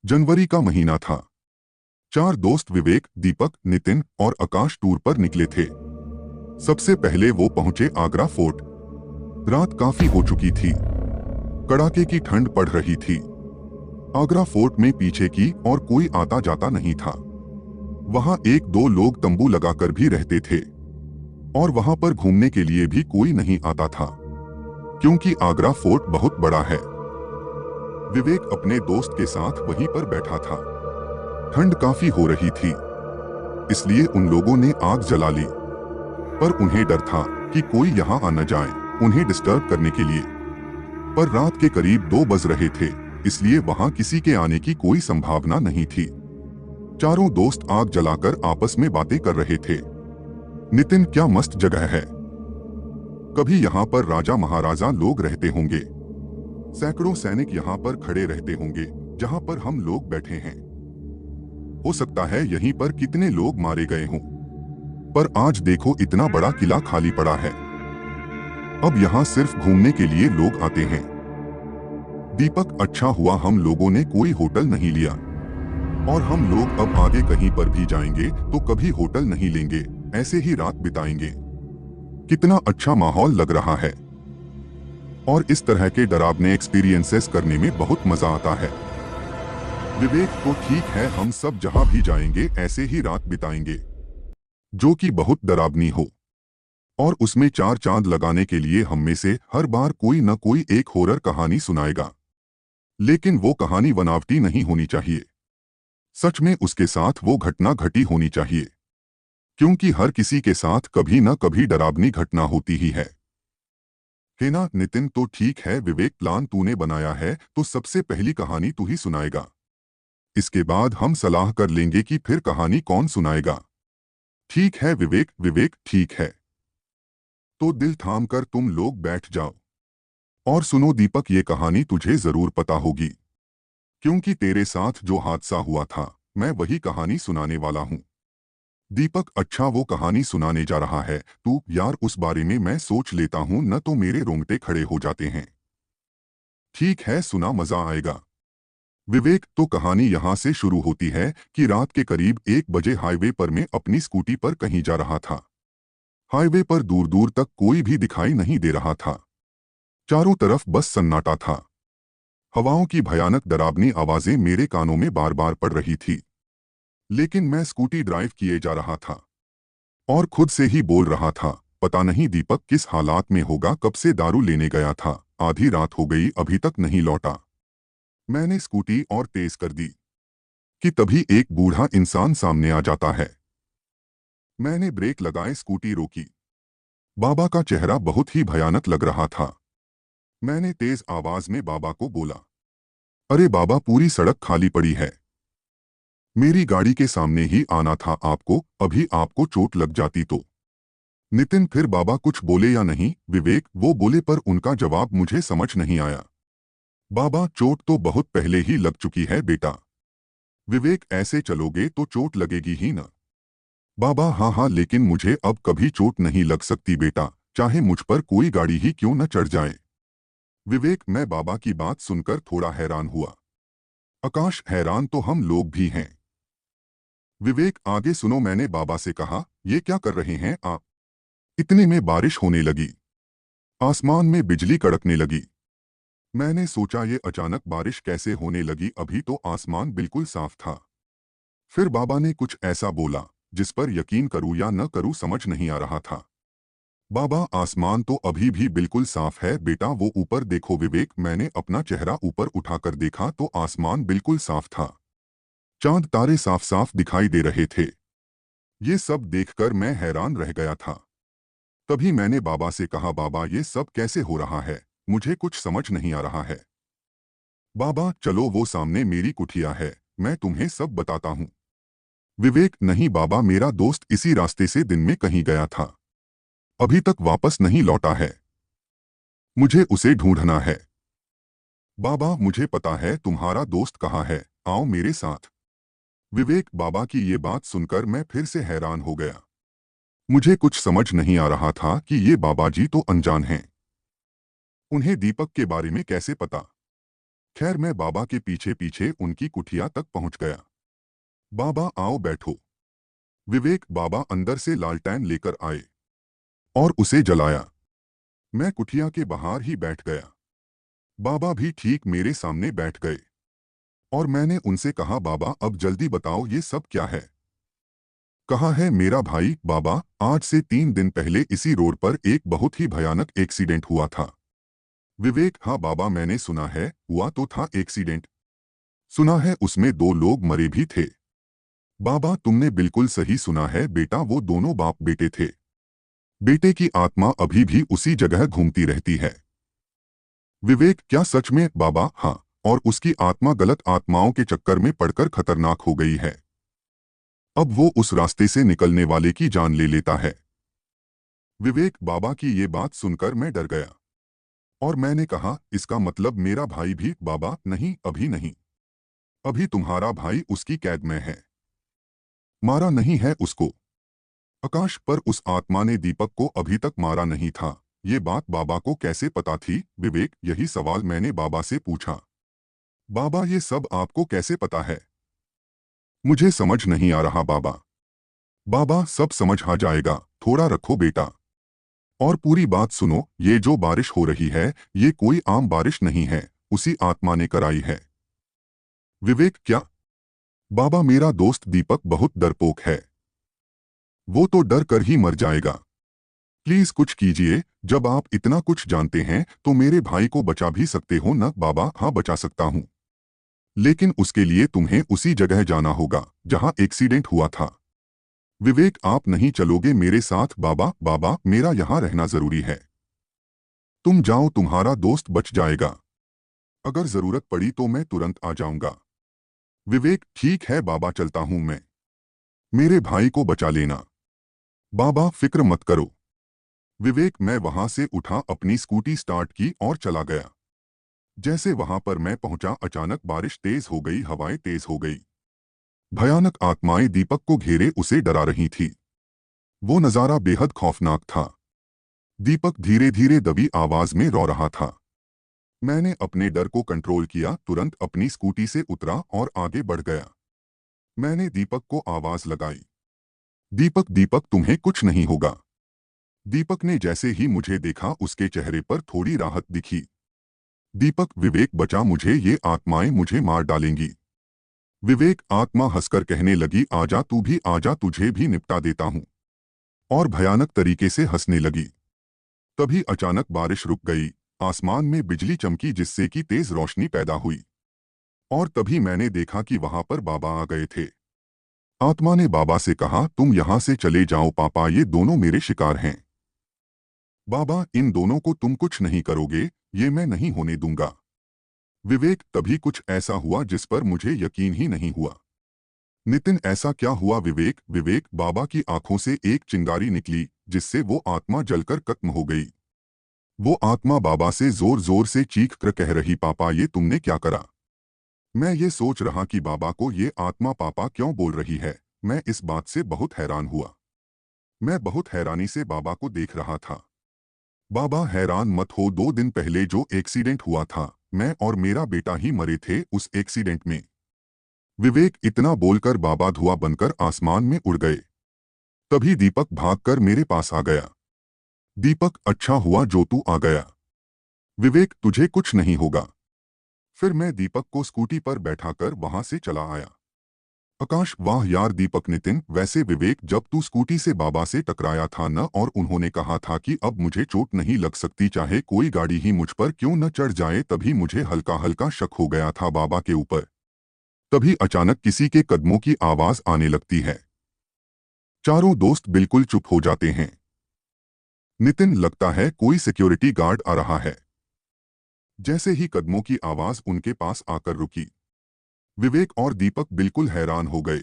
जनवरी का महीना था। चार दोस्त विवेक, दीपक, नितिन और आकाश टूर पर निकले थे। सबसे पहले वो पहुंचे आगरा फोर्ट। रात काफी हो चुकी थी। कड़ाके की ठंड पड़ रही थी। आगरा फोर्ट में पीछे की और कोई आता जाता नहीं था। वहां एक दो लोग तंबू लगाकर भी रहते थे और वहां पर घूमने के लिए भी कोई नहीं आता था, क्योंकि आगरा फोर्ट बहुत बड़ा है। विवेक अपने दोस्त के साथ वहीं पर बैठा था। ठंड काफी हो रही थी, इसलिए उन लोगों ने आग जला ली। पर उन्हें डर था कि कोई यहाँ आ न जाए उन्हें डिस्टर्ब करने के लिए। पर रात के करीब 2 बज रहे थे, इसलिए वहां किसी के आने की कोई संभावना नहीं थी। चारों दोस्त आग जलाकर आपस में बातें कर रहे थे। नितिन, क्या मस्त जगह है। कभी यहाँ पर राजा महाराजा लोग रहते होंगे। सैकड़ों सैनिक यहाँ पर खड़े रहते होंगे जहाँ पर हम लोग बैठे हैं। हो सकता है यहीं पर कितने लोग मारे गए हों। पर आज देखो, इतना बड़ा किला खाली पड़ा है। अब यहाँ सिर्फ घूमने के लिए लोग आते हैं। दीपक, अच्छा हुआ हम लोगों ने कोई होटल नहीं लिया, और हम लोग अब आगे कहीं पर भी जाएंगे तो कभी होटल नहीं लेंगे, ऐसे ही रात बिताएंगे। कितना अच्छा माहौल लग रहा है, और इस तरह के डरावने एक्सपीरियंसेस करने में बहुत मजा आता है। विवेक, तो ठीक है, हम सब जहां भी जाएंगे ऐसे ही रात बिताएंगे, जो कि बहुत डरावनी हो, और उसमें 4 चांद लगाने के लिए हम में से हर बार कोई न कोई एक हॉरर कहानी सुनाएगा। लेकिन वो कहानी बनावटी नहीं होनी चाहिए। सच में उसके साथ वो घटना घटी होनी चाहिए, क्योंकि हर किसी के साथ कभी न कभी डरावनी घटना होती ही है ना। नितिन, तो ठीक है विवेक, प्लान तूने बनाया है तो सबसे पहली कहानी तू ही सुनाएगा। इसके बाद हम सलाह कर लेंगे कि फिर कहानी कौन सुनाएगा। ठीक है विवेक। विवेक, ठीक है। तो दिल थाम कर तुम लोग बैठ जाओ और सुनो दीपक, ये कहानी तुझे जरूर पता होगी, क्योंकि तेरे साथ जो हादसा हुआ था मैं वही कहानी सुनाने वाला हूँ। दीपक, अच्छा, वो कहानी सुनाने जा रहा है तू? यार, उस बारे में मैं सोच लेता हूँ न तो मेरे रोंगटे खड़े हो जाते हैं। ठीक है, सुना, मजा आएगा। विवेक, तो कहानी यहाँ से शुरू होती है कि रात के करीब 1 बजे हाईवे पर मैं अपनी स्कूटी पर कहीं जा रहा था। हाईवे पर दूर दूर तक कोई भी दिखाई नहीं दे रहा था। चारों तरफ बस सन्नाटा था। हवाओं की भयानक डरावनी आवाजें मेरे कानों में बार बार पड़ रही थी। लेकिन मैं स्कूटी ड्राइव किए जा रहा था और खुद से ही बोल रहा था, पता नहीं दीपक किस हालात में होगा, कब से दारू लेने गया था, आधी रात हो गई अभी तक नहीं लौटा। मैंने स्कूटी और तेज कर दी कि तभी एक बूढ़ा इंसान सामने आ जाता है। मैंने ब्रेक लगाए स्कूटी रोकी। बाबा का चेहरा बहुत ही भयानक लग रहा था। मैंने तेज आवाज में बाबा को बोला, अरे बाबा, पूरी सड़क खाली पड़ी है। मेरी गाड़ी के सामने ही आना था आपको, अभी आपको चोट लग जाती तो। नितिन, फिर बाबा कुछ बोले या नहीं? विवेक, वो बोले पर उनका जवाब मुझे समझ नहीं आया। बाबा, चोट तो बहुत पहले ही लग चुकी है बेटा। विवेक, ऐसे चलोगे तो चोट लगेगी ही ना। बाबा, हाँ हाँ, लेकिन मुझे अब कभी चोट नहीं लग सकती बेटा, चाहे मुझ पर कोई गाड़ी ही क्यों न चढ़ जाए। विवेक, मैं बाबा की बात सुनकर थोड़ा हैरान हुआ। आकाश, हैरान तो हम लोग भी हैं। विवेक, आगे सुनो, मैंने बाबा से कहा, ये क्या कर रहे हैं आप? इतने में बारिश होने लगी। आसमान में बिजली कड़कने लगी। मैंने सोचा ये अचानक बारिश कैसे होने लगी, अभी तो आसमान बिल्कुल साफ था। फिर बाबा ने कुछ ऐसा बोला जिस पर यकीन करूं या न करूं समझ नहीं आ रहा था। बाबा, आसमान तो अभी भी बिल्कुल साफ है बेटा, वो ऊपर देखो। विवेक, मैंने अपना चेहरा ऊपर उठाकर देखा तो आसमान बिल्कुल साफ था। चांद तारे साफ साफ दिखाई दे रहे थे। ये सब देखकर मैं हैरान रह गया था। तभी मैंने बाबा से कहा, बाबा ये सब कैसे हो रहा है, मुझे कुछ समझ नहीं आ रहा है। बाबा, चलो वो सामने मेरी कुटिया है, मैं तुम्हें सब बताता हूँ। विवेक, नहीं बाबा, मेरा दोस्त इसी रास्ते से दिन में कहीं गया था, अभी तक वापस नहीं लौटा है, मुझे उसे ढूंढना है। बाबा, मुझे पता है तुम्हारा दोस्त कहाँ है, आओ मेरे साथ। विवेक, बाबा की ये बात सुनकर मैं फिर से हैरान हो गया। मुझे कुछ समझ नहीं आ रहा था कि ये बाबा जी तो अनजान हैं। उन्हें दीपक के बारे में कैसे पता? खैर मैं बाबा के पीछे पीछे उनकी कुटिया तक पहुंच गया। बाबा आओ बैठो। विवेक बाबा अंदर से लालटेन लेकर आए और उसे जलाया। मैं कुटिया के बाहर ही बैठ गया। बाबा भी ठीक मेरे सामने बैठ गए और मैंने उनसे कहा, बाबा अब जल्दी बताओ ये सब क्या है। कहा है मेरा भाई, बाबा आज से 3 दिन पहले इसी रोड पर एक बहुत ही भयानक एक्सीडेंट हुआ था। विवेक हाँ बाबा मैंने सुना है, हुआ तो था एक्सीडेंट। सुना है उसमें 2 लोग मरे भी थे। बाबा तुमने बिल्कुल सही सुना है बेटा, वो दोनों बाप बेटे थे। बेटे की आत्मा अभी भी उसी जगह घूमती रहती है। विवेक क्या सच में बाबा? हाँ, और उसकी आत्मा गलत आत्माओं के चक्कर में पड़कर खतरनाक हो गई है। अब वो उस रास्ते से निकलने वाले की जान ले लेता है। विवेक बाबा की ये बात सुनकर मैं डर गया और मैंने कहा, इसका मतलब मेरा भाई भी? बाबा नहीं, अभी नहीं। अभी तुम्हारा भाई उसकी कैद में है। मारा नहीं है उसको। आकाश पर उस आत्मा ने दीपक को अभी तक मारा नहीं था। ये बात बाबा को कैसे पता थी? विवेक यही सवाल मैंने बाबा से पूछा। बाबा ये सब आपको कैसे पता है? मुझे समझ नहीं आ रहा बाबा। बाबा सब समझ आ जाएगा, थोड़ा रखो बेटा। और पूरी बात सुनो, ये जो बारिश हो रही है ये कोई आम बारिश नहीं है, उसी आत्मा ने कराई है। विवेक क्या? बाबा मेरा दोस्त दीपक बहुत डरपोक है। वो तो डर कर ही मर जाएगा। प्लीज कुछ कीजिए। जब आप इतना कुछ जानते हैं तो मेरे भाई को बचा भी सकते हो ना? बाबा हाँ बचा सकता हूँ, लेकिन उसके लिए तुम्हें उसी जगह जाना होगा जहां एक्सीडेंट हुआ था। विवेक आप नहीं चलोगे मेरे साथ? बाबा बाबा मेरा यहां रहना जरूरी है। तुम जाओ, तुम्हारा दोस्त बच जाएगा। अगर जरूरत पड़ी तो मैं तुरंत आ जाऊंगा। विवेक ठीक है बाबा, चलता हूं मैं। मेरे भाई को बचा लेना। बाबा फिक्र मत करो। विवेक मैं वहां से उठा, अपनी स्कूटी स्टार्ट की और चला गया। जैसे वहां पर मैं पहुंचा अचानक बारिश तेज हो गई, हवाएं तेज हो गई। भयानक आत्माएं दीपक को घेरे उसे डरा रही थी। वो नजारा बेहद खौफनाक था। दीपक धीरे धीरे दबी आवाज में रो रहा था। मैंने अपने डर को कंट्रोल किया, तुरंत अपनी स्कूटी से उतरा और आगे बढ़ गया। मैंने दीपक को आवाज लगाई, दीपक दीपक तुम्हें कुछ नहीं होगा। दीपक ने जैसे ही मुझे देखा उसके चेहरे पर थोड़ी राहत दिखी। दीपक विवेक बचा मुझे, ये आत्माएं मुझे मार डालेंगी। विवेक आत्मा हंसकर कहने लगी, आजा तू भी आजा, तुझे भी निपटा देता हूं। और भयानक तरीके से हंसने लगी। तभी अचानक बारिश रुक गई। आसमान में बिजली चमकी जिससे कि तेज रोशनी पैदा हुई। और तभी मैंने देखा कि वहां पर बाबा आ गए थे। आत्मा ने बाबा से कहा, तुम यहां से चले जाओ पापा, ये दोनों मेरे शिकार हैं। बाबा इन दोनों को तुम कुछ नहीं करोगे, ये मैं नहीं होने दूंगा। विवेक तभी कुछ ऐसा हुआ जिस पर मुझे यकीन ही नहीं हुआ। नितिन ऐसा क्या हुआ? विवेक विवेक बाबा की आंखों से एक चिंगारी निकली जिससे वो आत्मा जलकर खत्म हो गई। वो आत्मा बाबा से जोर जोर से चीख कर कह रही, पापा ये तुमने क्या करा? मैं ये सोच रहा कि बाबा को ये आत्मा पापा क्यों बोल रही है। मैं इस बात से बहुत हैरान हुआ। मैं बहुत हैरानी से बाबा को देख रहा था। बाबा हैरान मत हो, 2 दिन पहले जो एक्सीडेंट हुआ था मैं और मेरा बेटा ही मरे थे उस एक्सीडेंट में। विवेक इतना बोलकर बाबा धुआं बनकर आसमान में उड़ गए। तभी दीपक भागकर मेरे पास आ गया। दीपक अच्छा हुआ जो तू आ गया। विवेक तुझे कुछ नहीं होगा। फिर मैं दीपक को स्कूटी पर बैठाकर वहां से चला आया। आकाश वाह यार दीपक। नितिन वैसे विवेक जब तू स्कूटी से बाबा से टकराया था न, और उन्होंने कहा था कि अब मुझे चोट नहीं लग सकती चाहे कोई गाड़ी ही मुझ पर क्यों न चढ़ जाए, तभी मुझे हल्का हल्का शक हो गया था बाबा के ऊपर। तभी अचानक किसी के कदमों की आवाज आने लगती है। चारों दोस्त बिल्कुल चुप हो जाते हैं। नितिन लगता है कोई सिक्योरिटी गार्ड आ रहा है। जैसे ही कदमों की आवाज उनके पास आकर रुकी, विवेक और दीपक बिल्कुल हैरान हो गए।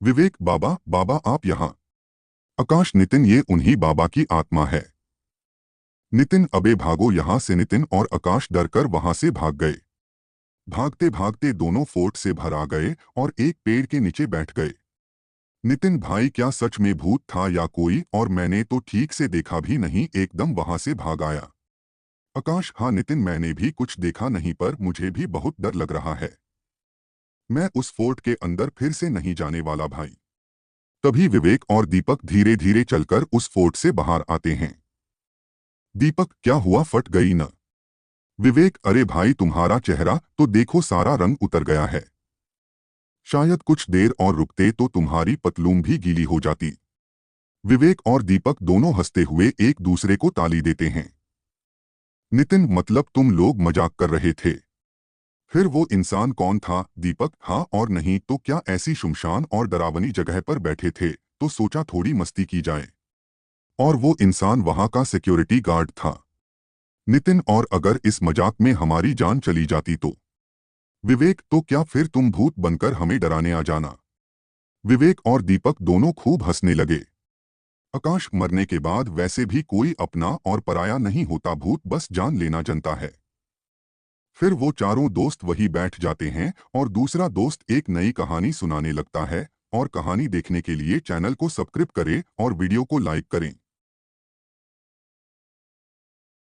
विवेक बाबा बाबा आप यहाँ? आकाश नितिन ये उन्हीं बाबा की आत्मा है। नितिन अबे भागो यहाँ से। नितिन और आकाश डरकर वहां से भाग गए। भागते भागते दोनों फोर्ट से भर आ गए और एक पेड़ के नीचे बैठ गए। नितिन भाई क्या सच में भूत था या कोई? और मैंने तो ठीक से देखा भी नहीं, एकदम वहां से भाग आया। आकाश, हाँ नितिन, मैंने भी कुछ देखा नहीं, पर मुझे भी बहुत डर लग रहा है। मैं उस फोर्ट के अंदर फिर से नहीं जाने वाला भाई। तभी विवेक और दीपक धीरे धीरे चलकर उस फोर्ट से बाहर आते हैं। दीपक, क्या हुआ, फट गई न? विवेक, अरे भाई तुम्हारा चेहरा तो देखो, सारा रंग उतर गया है। शायद कुछ देर और रुकते तो तुम्हारी पतलून भी गीली हो जाती। विवेक और दीपक दोनों हंसते हुए एक दूसरे को ताली देते हैं। नितिन, मतलब तुम लोग मजाक कर रहे थे? फिर वो इंसान कौन था? दीपक, हाँ और नहीं तो क्या, ऐसी शुमशान और डरावनी जगह पर बैठे थे तो सोचा थोड़ी मस्ती की जाए। और वो इंसान वहां का सिक्योरिटी गार्ड था। नितिन, और अगर इस मजाक में हमारी जान चली जाती तो? विवेक, तो क्या फिर तुम भूत बनकर हमें डराने आ जाना? विवेक और दीपक दोनों खूब हंसने लगे। आकाश, मरने के बाद वैसे भी कोई अपना और पराया नहीं होता, भूत बस जान लेना जनता है। फिर वो चारों दोस्त वही बैठ जाते हैं और दूसरा दोस्त एक नई कहानी सुनाने लगता है। और कहानी देखने के लिए चैनल को सब्सक्राइब करें और वीडियो को लाइक करें।